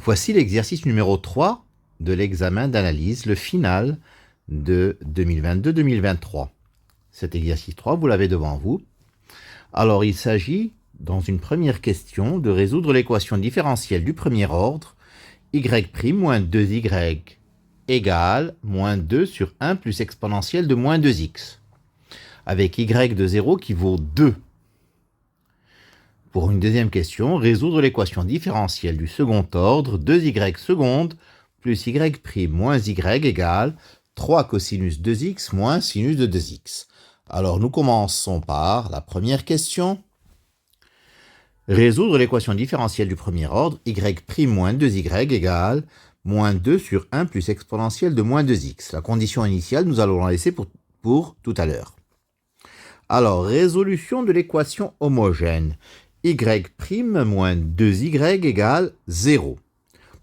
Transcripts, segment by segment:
Voici l'exercice numéro 3 de l'examen d'analyse, le final de 2022-2023. Cet exercice 3, vous l'avez devant vous. Alors, il s'agit, dans une première question, de résoudre l'équation différentielle du premier ordre, y' moins 2y égale moins 2 sur 1 plus exponentielle de moins 2x, avec y de 0 qui vaut 2. Pour une deuxième question, résoudre l'équation différentielle du second ordre, 2y seconde plus y' moins y égale 3 cosinus 2x moins sinus de 2x. Alors nous commençons par la première question. Résoudre l'équation différentielle du premier ordre, y' moins 2y égale moins 2 sur 1 plus exponentielle de moins 2x. La condition initiale, nous allons la laisser pour tout à l'heure. Alors, résolution de l'équation homogène. y' moins 2y égale 0.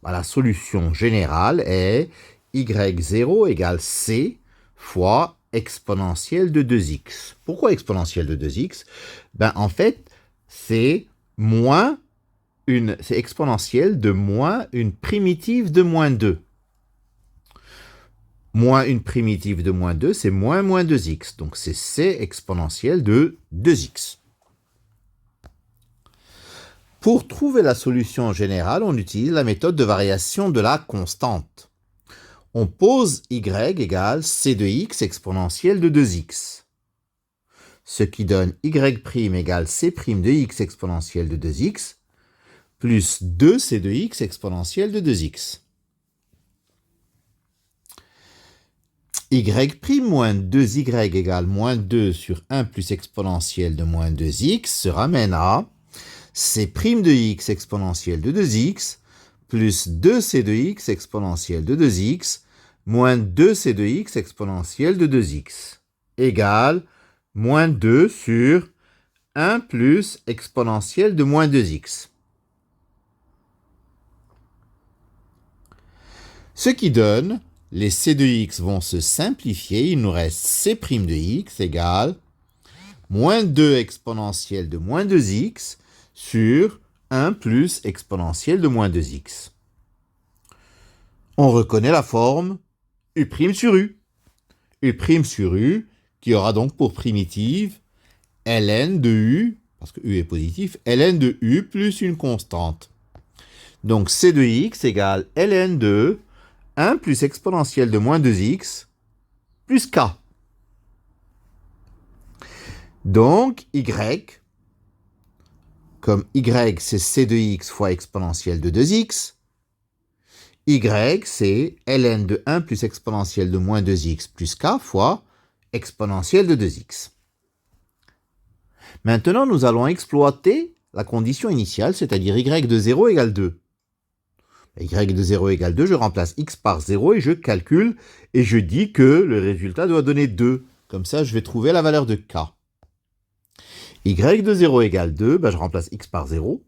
La solution générale est y0 égale c fois exponentielle de 2x. Pourquoi exponentielle de 2x? En fait, c'est exponentielle de moins une primitive de moins 2. Moins une primitive de moins 2, c'est moins 2x. Donc c'est c exponentielle de 2x. Pour trouver la solution générale, on utilise la méthode de variation de la constante. On pose y égale c de x exponentielle de 2x. Ce qui donne y' égale c' de x exponentielle de 2x plus 2c de x exponentielle de 2x. y' moins 2y égale moins 2 sur 1 plus exponentielle de moins 2x se ramène à c' de x exponentielle de 2x plus 2c de x exponentielle de 2x moins 2c de x exponentielle de 2x égale moins 2 sur 1 plus exponentielle de moins 2x. Ce qui donne, les c de x vont se simplifier, il nous reste c' de x égale moins 2 exponentielle de moins 2x sur 1 plus exponentielle de moins 2x. On reconnaît la forme u' sur u. u' sur u qui aura donc pour primitive ln de u, parce que u est positif, ln de u plus une constante. Donc c de x égale ln de 1 plus exponentielle de moins 2x plus k. Donc y, comme y c'est c de x fois exponentielle de 2x, y c'est ln de 1 plus exponentielle de moins 2x plus k fois exponentielle de 2x. Maintenant, nous allons exploiter la condition initiale, c'est-à-dire y de 0 égale 2. Y de 0 égale 2, je remplace x par 0 et je calcule et je dis que le résultat doit donner 2. Comme ça, je vais trouver la valeur de k. Y de 0 égale 2, je remplace x par 0.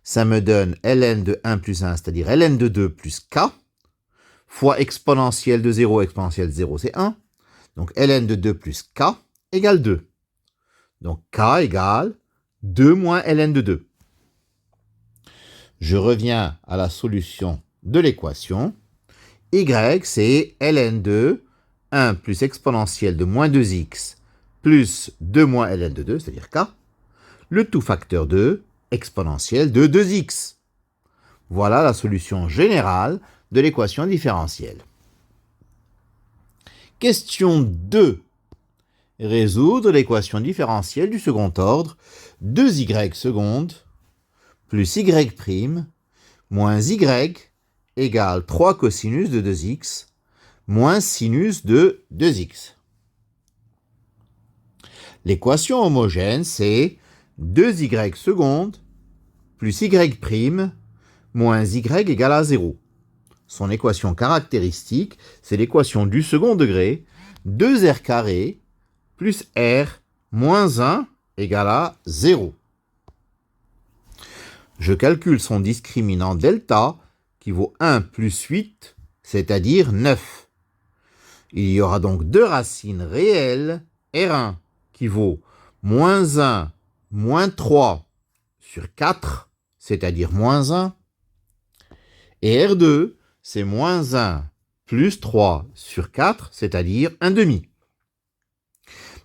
Ça me donne ln de 1 plus 1, c'est-à-dire ln de 2 plus k, fois exponentielle de 0, exponentielle de 0, c'est 1. Donc ln de 2 plus k égale 2. Donc k égale 2 moins ln de 2. Je reviens à la solution de l'équation. Y, c'est ln de 1 plus exponentielle de moins 2x plus 2 moins ln de 2, c'est-à-dire k, le tout facteur de exponentielle de 2x. Voilà la solution générale de l'équation différentielle. Question 2. Résoudre l'équation différentielle du second ordre, 2y seconde plus y' moins y égale 3 cosinus de 2x moins sinus de 2x. L'équation homogène, c'est 2y seconde plus y' moins y égale à 0. Son équation caractéristique, c'est l'équation du second degré, 2r carré plus r moins 1 égale à 0. Je calcule son discriminant delta qui vaut 1 plus 8, c'est-à-dire 9. Il y aura donc deux racines réelles, R1 qui vaut moins 1, moins 3 sur 4, c'est-à-dire moins 1, Et R2, c'est moins 1 plus 3 sur 4, c'est-à-dire 1 demi.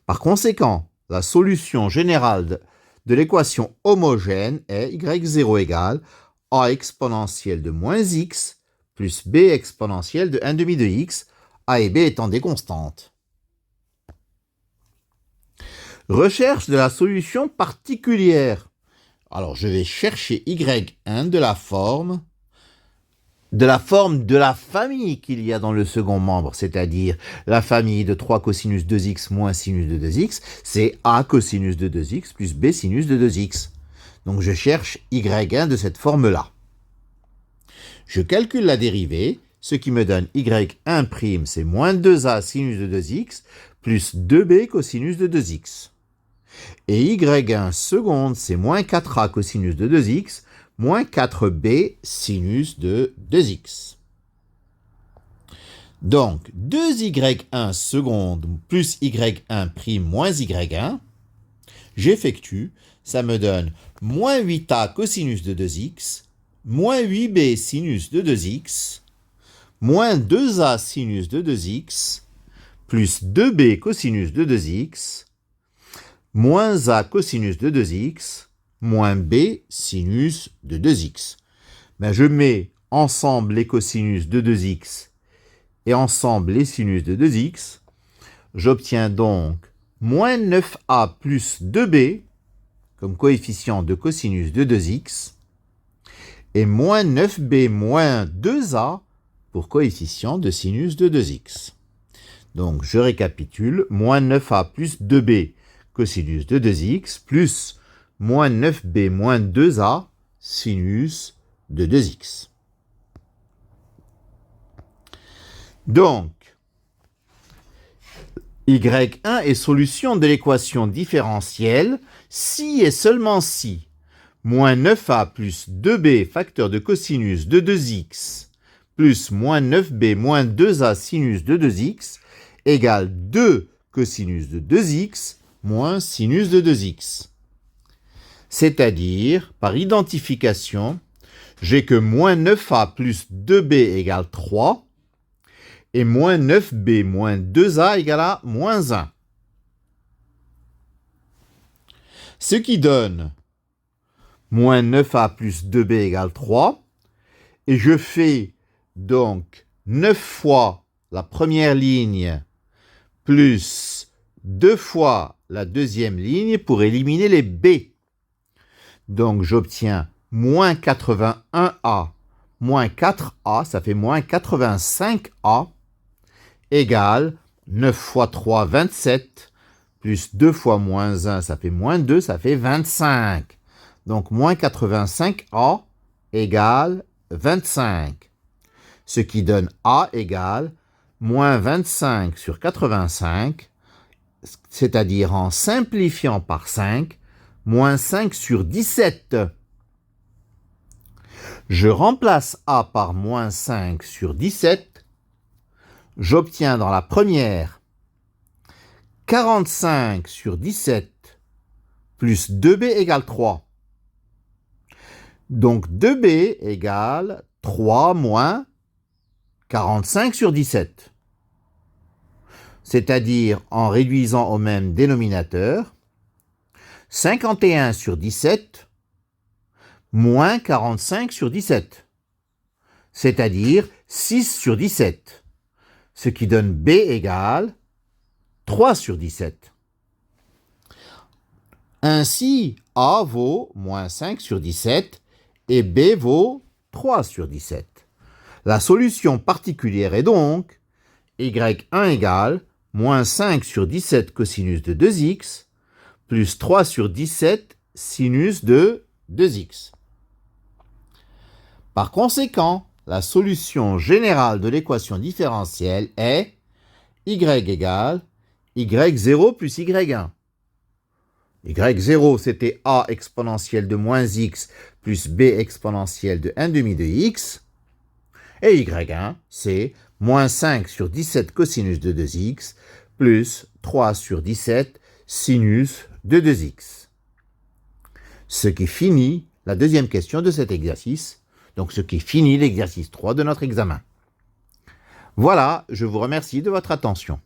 Par conséquent, la solution générale de l'équation homogène est y0 égale a exponentielle de moins x plus b exponentielle de 1 demi de x, a et b étant des constantes. Recherche de la solution particulière. Alors, je vais chercher y1 de la forme de la famille qu'il y a dans le second membre, c'est-à-dire la famille de 3 cosinus 2x moins sinus de 2x, c'est a cosinus de 2x plus b sinus de 2x. Donc, je cherche y1 de cette forme-là. Je calcule la dérivée, ce qui me donne y1', c'est moins 2a sinus de 2x plus 2b cosinus de 2x. Et y1 seconde, c'est moins 4a cosinus de 2x, moins 4b sinus de 2x. Donc, 2y1 seconde plus y1' moins y1, j'effectue, ça me donne moins 8a cosinus de 2x, moins 8b sinus de 2x, moins 2a sinus de 2x, plus 2b cosinus de 2x, moins a cosinus de 2x, moins b sinus de 2x. Ben, je mets ensemble les cosinus de 2x et ensemble les sinus de 2x. J'obtiens donc moins 9a plus 2b comme coefficient de cosinus de 2x et moins 9b moins 2a pour coefficient de sinus de 2x. Donc, je récapitule, moins 9a plus 2b cosinus de 2x plus moins 9b moins 2a sinus de 2x. Donc, y1 est solution de l'équation différentielle si et seulement si moins 9a plus 2b facteur de cosinus de 2x plus moins 9b moins 2a sinus de 2x égale 2 cosinus de 2x moins sinus de 2x. C'est-à-dire, par identification, j'ai que moins 9a plus 2b égale 3 et moins 9b moins 2a égale à moins 1. Ce qui donne moins 9a plus 2b égale 3. Et je fais donc 9 fois la première ligne plus 2 fois la deuxième ligne pour éliminer les b. Donc j'obtiens moins 81a moins 4a, ça fait moins 85a, égale 9 fois 3, 27, plus 2 fois moins 1, ça fait moins 2, ça fait 25. Donc moins 85a égale 25. Ce qui donne a égale moins 25 sur 85, c'est-à-dire en simplifiant par 5, moins 5 sur 17. Je remplace a par moins 5 sur 17. J'obtiens dans la première 45 sur 17 plus 2b égale 3. Donc 2b égale 3 moins 45 sur 17. C'est-à-dire, en réduisant au même dénominateur, 51 sur 17 moins 45 sur 17. C'est-à-dire 6 sur 17. Ce qui donne b égale 3 sur 17. Ainsi, a vaut moins 5 sur 17 et b vaut 3 sur 17. La solution particulière est donc y1 égale moins 5 sur 17 cosinus de 2x plus 3 sur 17 sinus de 2x. Par conséquent, la solution générale de l'équation différentielle est y égale y0 plus y1. y0, c'était a exponentielle de moins x plus b exponentielle de 1 demi de x. Et y1, c'est moins 5 sur 17 cosinus de 2x plus 3 sur 17 sinus de 2x. Ce qui finit la deuxième question de cet exercice. Donc ce qui finit l'exercice 3 de notre examen. Voilà, je vous remercie de votre attention.